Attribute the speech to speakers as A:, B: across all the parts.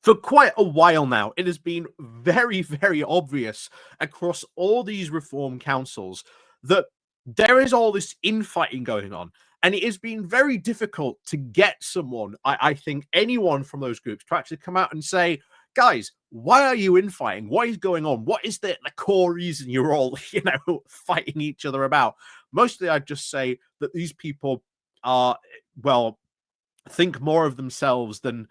A: For quite a while now, it has been very, very obvious across all these reform councils that there is all this infighting going on. And it has been very difficult to get someone, I think anyone from those groups, to actually come out and say, guys, why are you infighting? What is going on? What is the core reason you're all, fighting each other about? Mostly, I'd just say that these people are, well, think more of themselves than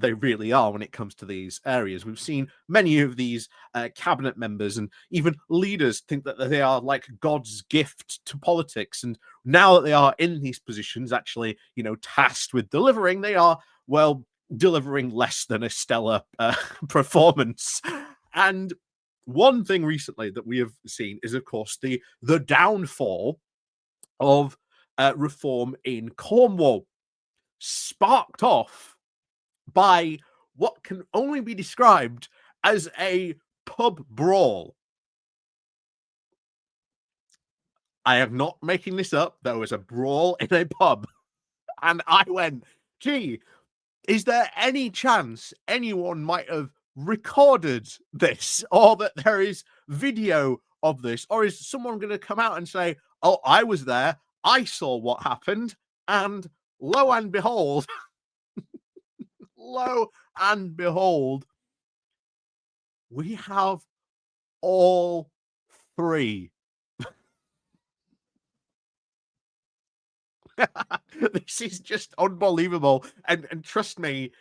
A: they really are when it comes to these areas. We've seen many of these cabinet members and even leaders think that they are like God's gift to politics. And now that they are in these positions, actually, tasked with delivering, they are, well, delivering less than a stellar performance. And one thing recently that we have seen is, of course, the downfall of reform in Cornwall, sparked off by what can only be described as a pub brawl. I am not making this up. There was a brawl in a pub, and I went, gee, is there any chance anyone might have recorded this, or that there is video of this, or is someone going to come out and say, oh, I was there, I saw what happened, and lo and behold, we have all three. This is just unbelievable. And trust me,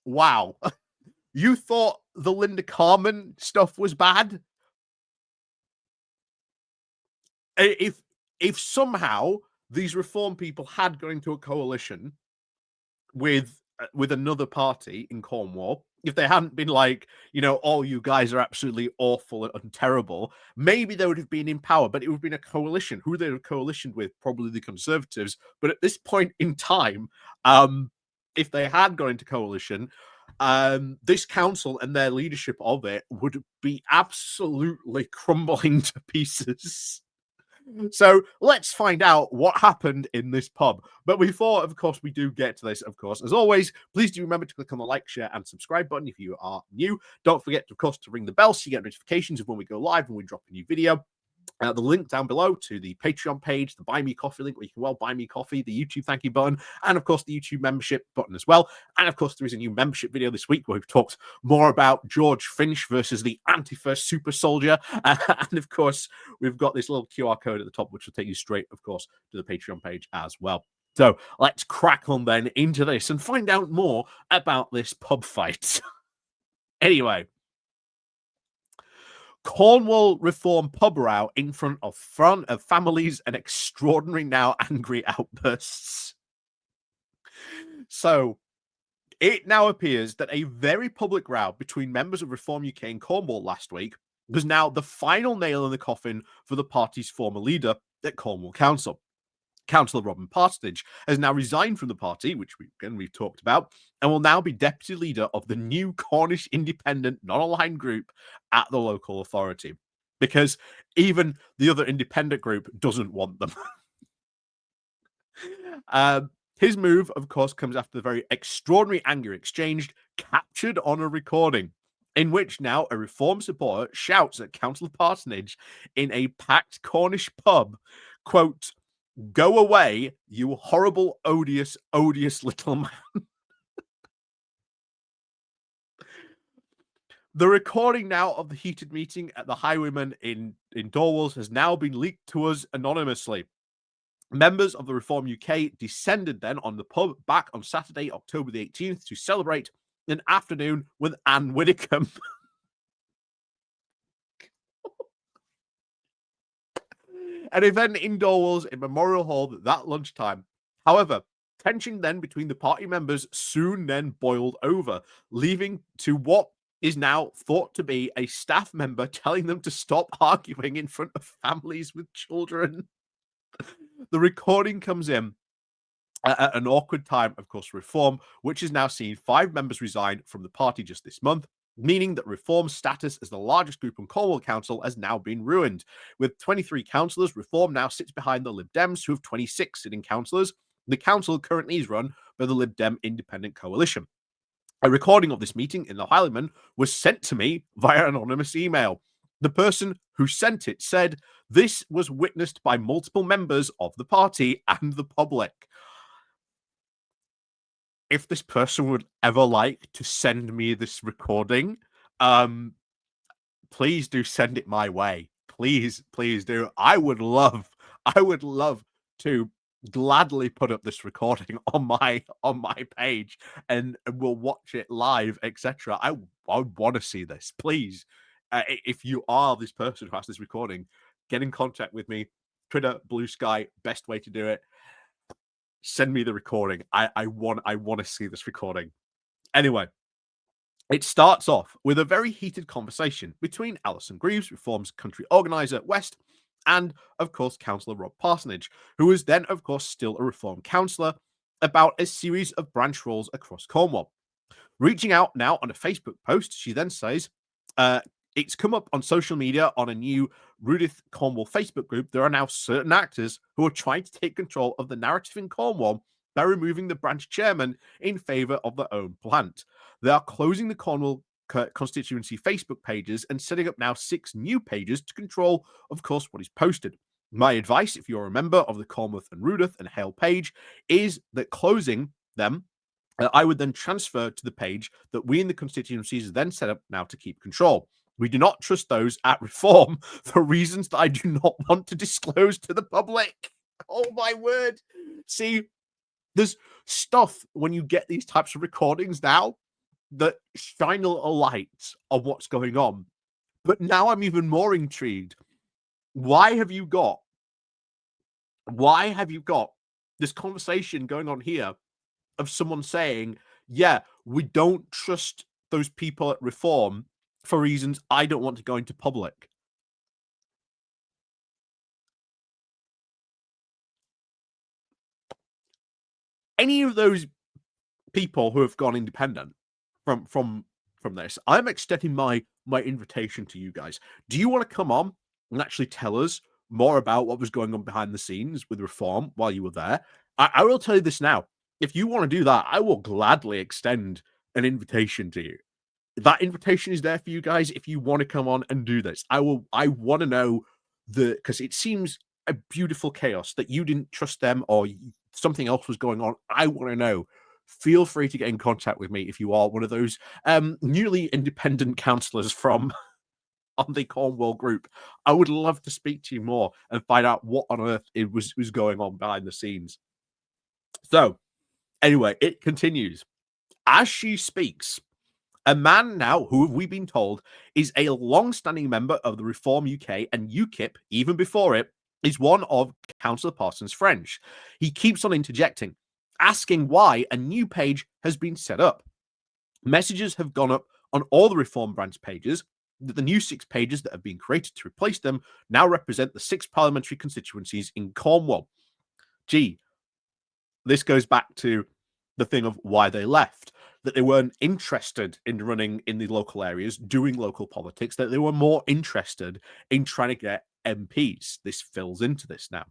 A: wow. You thought the Linda Carmen stuff was bad? If somehow these reform people had gone into a coalition with another party in Cornwall, if they hadn't been like, oh, you guys are absolutely awful and terrible, maybe they would have been in power, but it would have been a coalition. Who they would have coalitioned with? Probably the Conservatives. But at this point in time, if they had gone into coalition, this council and their leadership of it would be absolutely crumbling to pieces. So let's find out what happened in this pub. But before, of course, we do get to this, of course, as always, please do remember to click on the like, share, and subscribe button if you are new. Don't forget, of course, to ring the bell so you get notifications of when we go live and we drop a new video. The link down below to the Patreon page, the Buy Me Coffee link where you can buy me coffee, the YouTube thank you button, and of course the YouTube membership button as well. And of course there is a new membership video this week where we've talked more about George Finch versus the anti-first super soldier. And of course we've got this little QR code at the top which will take you straight, of course, to the Patreon page as well. So let's crack on then into this and find out more about this pub fight. Anyway, Cornwall reform pub row in front of families and extraordinary now angry outbursts. So it now appears that a very public row between members of Reform UK and Cornwall last week was now the final nail in the coffin for the party's former leader at Cornwall Council. Cllr Rob Parsonage has now resigned from the party, which we've talked about, and will now be deputy leader of the new Cornish Independent Nonaligned Group at the local authority, because even the other independent group doesn't want them. His move, of course, comes after the very extraordinary anger exchanged, captured on a recording, in which now a reform supporter shouts at Cllr Parsonage in a packed Cornish pub, quote, "Go away, you horrible, odious, odious little man." The recording now of the heated meeting at the Highwayman in Dorwells has now been leaked to us anonymously. Members of the Reform UK descended then on the pub back on Saturday, October the 18th, to celebrate an afternoon with Ann Widdecombe. An event in Dorwells in Memorial Hall at that lunchtime. However, tension then between the party members soon then boiled over, leading to what is now thought to be a staff member telling them to stop arguing in front of families with children. The recording comes in at an awkward time, of course, Reform, which has now seen 5 members resign from the party just this month, meaning that Reform's status as the largest group on Cornwall Council has now been ruined. With 23 councillors, Reform now sits behind the Lib Dems, who have 26 sitting councillors. The council currently is run by the Lib Dem Independent Coalition. A recording of this meeting in the Highlandman was sent to me via anonymous email. The person who sent it said this was witnessed by multiple members of the party and the public. If this person would ever like to send me this recording, please do send it my way. Please do. I would love to gladly put up this recording on my page, and we'll watch it live, etc. I want to see this. Please, if you are this person who has this recording, get in contact with me. Twitter, Blue Sky, best way to do it. Send me the recording. I want to see this recording. Anyway, it starts off with a very heated conversation between Alison Greaves, Reform's country organiser West, and, of course, Councillor Rob Parsonage, who was then, of course, still a Reform councillor, about a series of branch roles across Cornwall. Reaching out now on a Facebook post, she then says, it's come up on social media on a new Rudith Cornwall Facebook group. There are now certain actors who are trying to take control of the narrative in Cornwall by removing the branch chairman in favour of their own plant. They are closing the Cornwall constituency Facebook pages and setting up now 6 new pages to control, of course, what is posted. My advice, if you're a member of the Cornwall and Rudith and Hale page, is that closing them, I would then transfer to the page that we in the constituencies then set up now to keep control. We do not trust those at Reform for reasons that I do not want to disclose to the public. Oh my word. See, there's stuff when you get these types of recordings now that shine a light on what's going on. But now I'm even more intrigued. Why have you got this conversation going on here of someone saying, yeah, we don't trust those people at Reform for reasons I don't want to go into public? Any of those people who have gone independent from this, I'm extending my invitation to you guys. Do you want to come on and actually tell us more about what was going on behind the scenes with Reform while you were there? I will tell you this now. If you want to do that, I will gladly extend an invitation to you. That invitation is there for you guys if you want to come on and do this. I want to know because it seems a beautiful chaos that you didn't trust them or something else was going on. I want to know. Feel free to get in contact with me if you are one of those newly independent councillors from on the Cornwall group. I would love to speak to you more and find out what on earth it was going on behind the scenes. So, anyway, it continues. As she speaks, a man now who we've been told is a long-standing member of the Reform UK and UKIP, even before it, is one of Councillor Parsons' friends. He keeps on interjecting, asking why a new page has been set up. Messages have gone up on all the Reform branch pages that the new 6 pages that have been created to replace them now represent the 6 parliamentary constituencies in Cornwall. Gee, this goes back to the thing of why they left, that they weren't interested in running in the local areas, doing local politics, that they were more interested in trying to get MPs. This fills into this now.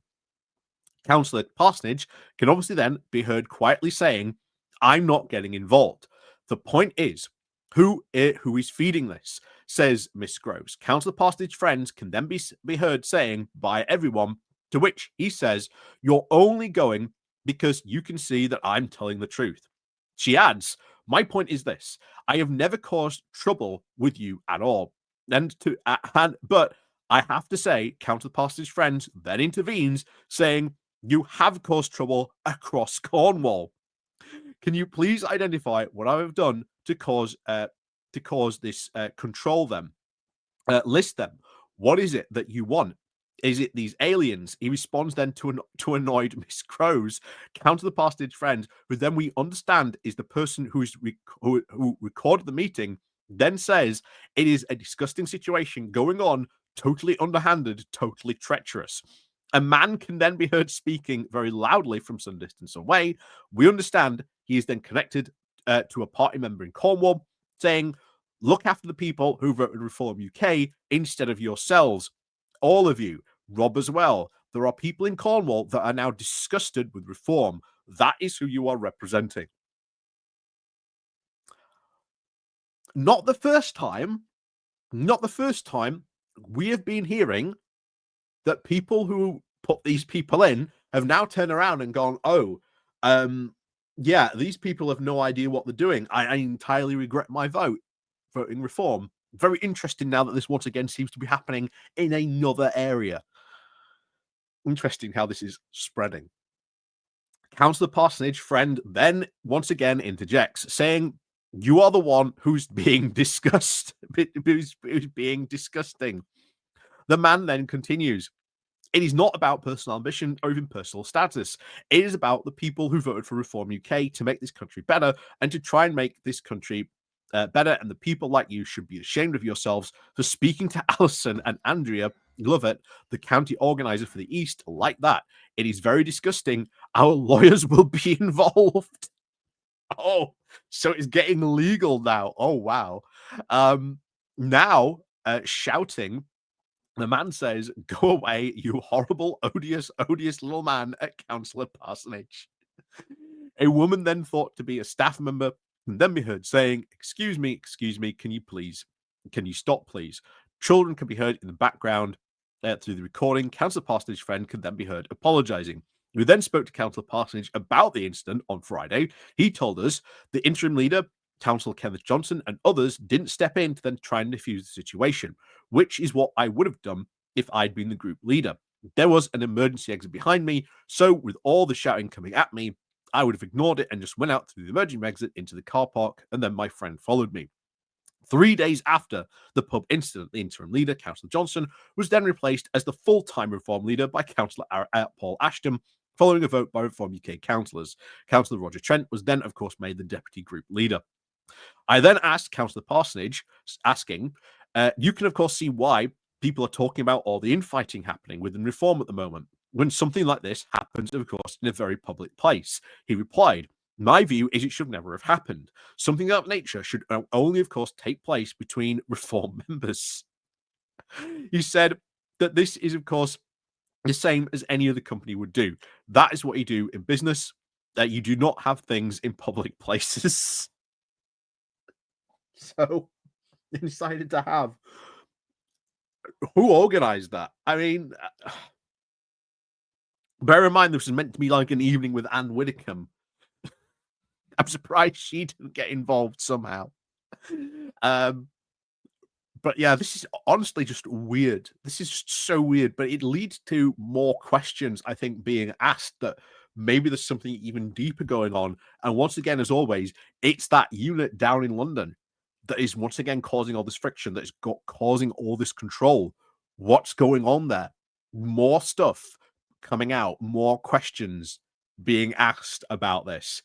A: Councillor Parsonage can obviously then be heard quietly saying, I'm not getting involved. The point is, who is feeding this, says Miss Groves. Councillor Parsonage's friends can then be heard saying by everyone, to which he says, you're only going because you can see that I'm telling the truth. She adds, my point is this, I have never caused trouble with you at all. But I have to say, Councillor Parsonage's friends then intervenes, saying, you have caused trouble across Cornwall. Can you please identify what I have done to cause this? Control them, list them. What is it that you want? Is it these aliens? He responds then to annoyed Miss Crow's Councillor Parsonage friend, who then we understand is the person who recorded the meeting. Then says it is a disgusting situation going on, totally underhanded, totally treacherous. A man can then be heard speaking very loudly from some distance away. We understand he is then connected to a party member in Cornwall, saying, look after the people who voted Reform UK instead of yourselves. All of you, Rob as well. There are people in Cornwall that are now disgusted with Reform. That is who you are representing. not the first time, we have been hearing that people who put these people in have now turned around and gone, oh, yeah, these people have no idea what they're doing. I entirely regret my voting reform. Very interesting now that this once again seems to be happening in another area. Interesting how this is spreading. Councillor Parsonage friend then once again interjects, saying, "You are the one who's being discussed, who's being disgusting." The man then continues, "It is not about personal ambition or even personal status. It is about the people who voted for Reform UK to make this country better and to try and make this country better. And the people like you should be ashamed of yourselves for speaking to Alison and Andrea Lovett, the county organizer for the East, like that. It is very disgusting. Our lawyers will be involved." Oh, so it's getting legal now. Oh, wow. Now, shouting, the man says, "Go away, you horrible, odious, odious little man," at Councillor Parsonage. A woman then thought to be a staff member can then be heard saying, excuse me, can you stop, please?" Children can be heard in the background through the recording. Councillor Parsonage's friend can then be heard apologising. We then spoke to Councillor Parsonage about the incident on Friday. He told us the interim leader, Councillor Kenneth Johnson, and others didn't step in to then try and defuse the situation, which is what I would have done if I'd been the group leader. There was an emergency exit behind me, so with all the shouting coming at me, I would have ignored it and just went out through the emergency exit into the car park, and then my friend followed me. 3 days after the pub incident, the interim leader, Councillor Johnson, was then replaced as the full-time Reform leader by Councillor Paul Ashton, following a vote by Reform UK councillors. Councillor Roger Trent was then, of course, made the deputy group leader. I then asked Councillor Parsonage, asking, you can, of course, see why people are talking about all the infighting happening within Reform at the moment, when something like this happens, of course, in a very public place. He replied, "My view is it should never have happened. Something of that nature should only, of course, take place between Reform members." He said that this is, of course, the same as any other company would do. That is what you do in business, that you do not have things in public places. So they decided to have. Who organized that? I mean, bear in mind this was meant to be like an evening with Ann Widdecombe. I'm surprised she didn't get involved somehow. But yeah, this is honestly just weird. This is just so weird, but it leads to more questions, I think, being asked that maybe there's something even deeper going on. And once again, as always, it's that unit down in London that is once again causing all this friction, that is causing all this control. What's going on there? More stuff coming out, more questions being asked about this.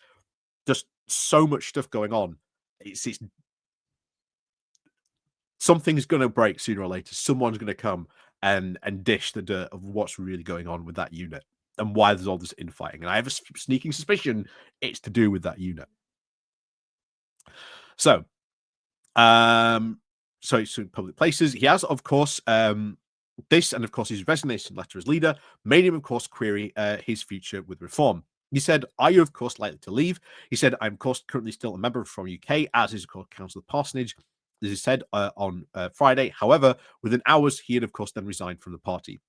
A: Just so much stuff going on. It's something's going to break sooner or later. Someone's going to come and dish the dirt of what's really going on with that unit and why there's all this infighting. And I have a sneaking suspicion it's to do with that unit. So, so public places. He has, of course, this, and of course his resignation letter as leader made him, of course, query his future with Reform. He said, "Are you, of course, likely to leave?" He said, "I'm, of course, currently still a member from UK, as is, of course, Councillor Parsonage." As he said on Friday. However, within hours, he had, of course, then resigned from the party.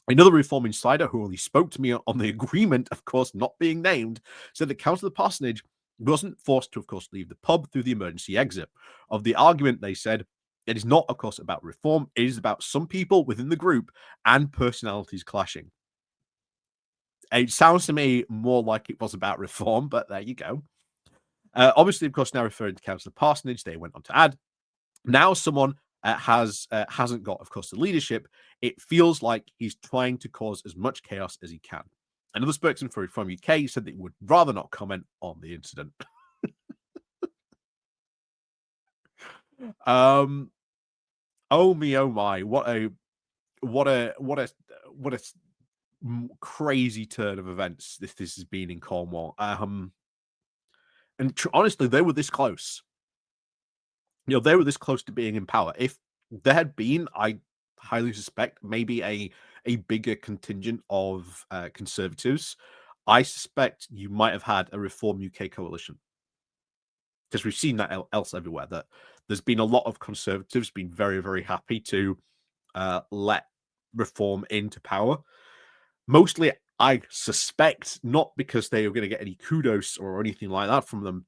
A: Another Reform insider who only spoke to me on the agreement, of course, not being named, said that Councillor Parsonage wasn't forced to, of course, leave the pub through the emergency exit. Of the argument, they said, it is not, of course, about Reform. It is about some people within the group and personalities clashing. It sounds to me more like it was about Reform, but there you go. Obviously, of course, now referring to Councillor Parsonage, they went on to add, now someone hasn't got, of course, the leadership. It feels like he's trying to cause as much chaos as he can. Another spokesman for Reform UK said that he would rather not comment on the incident. Oh me, oh my! What a crazy turn of events this has been in Cornwall. And honestly, they were this close. They were this close to being in power. If there had been, I highly suspect, maybe a bigger contingent of Conservatives, I suspect you might have had a Reform UK coalition. because we've seen that else everywhere, that there's been a lot of Conservatives being very, very happy to let reform into power. Mostly, I suspect, not because they are going to get any kudos or anything like that from them,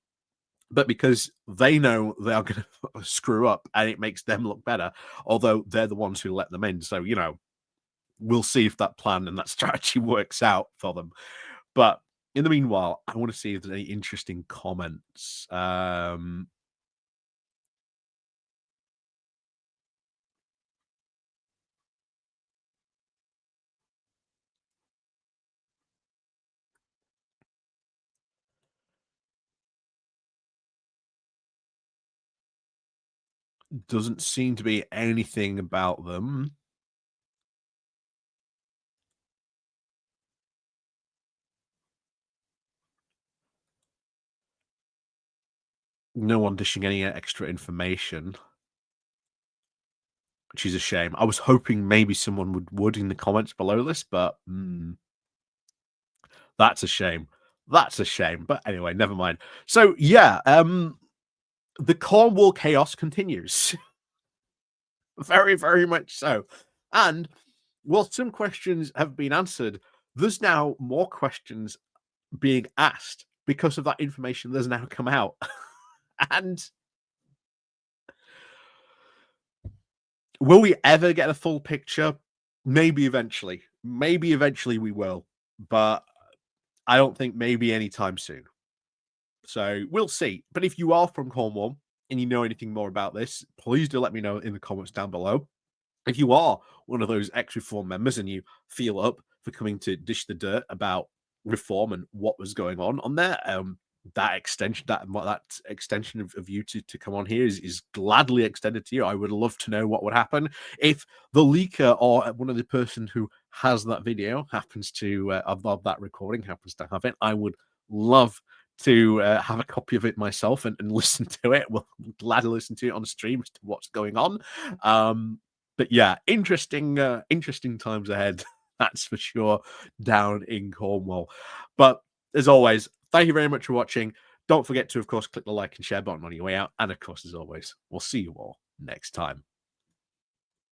A: but because they know they are going to screw up and it makes them look better, although they're the ones who let them in. So, we'll see if that plan and that strategy works out for them. But in the meanwhile, I want to see if there's any interesting comments. Doesn't seem to be anything about them. No one dishing any extra information, which is a shame. I was hoping maybe someone would in the comments below this, but that's a shame. That's a shame. But anyway, never mind. So yeah, the Cornwall chaos continues. Very, very much so. And while some questions have been answered, there's now more questions being asked because of that information that's now come out. And will we ever get a full picture? Maybe eventually. Maybe eventually we will. But I don't think maybe anytime soon. So we'll see. But if you are from Cornwall and you know anything more about this, please do let me know in the comments down below. If you are one of those ex-reform members and you feel up for coming to dish the dirt about reform and what was going on there, that extension of you to come on here is gladly extended to you. I would love to know what would happen if the leaker or one of the person who has that video happens to of that recording happens to have it. I would love to have a copy of it myself and listen to it. We'll gladly listen to it on stream as to what's going on. But yeah, interesting times ahead. That's for sure down in Cornwall. But as always, thank you very much for watching. Don't forget to, of course, click the like and share button on your way out. And of course, as always, we'll see you all next time.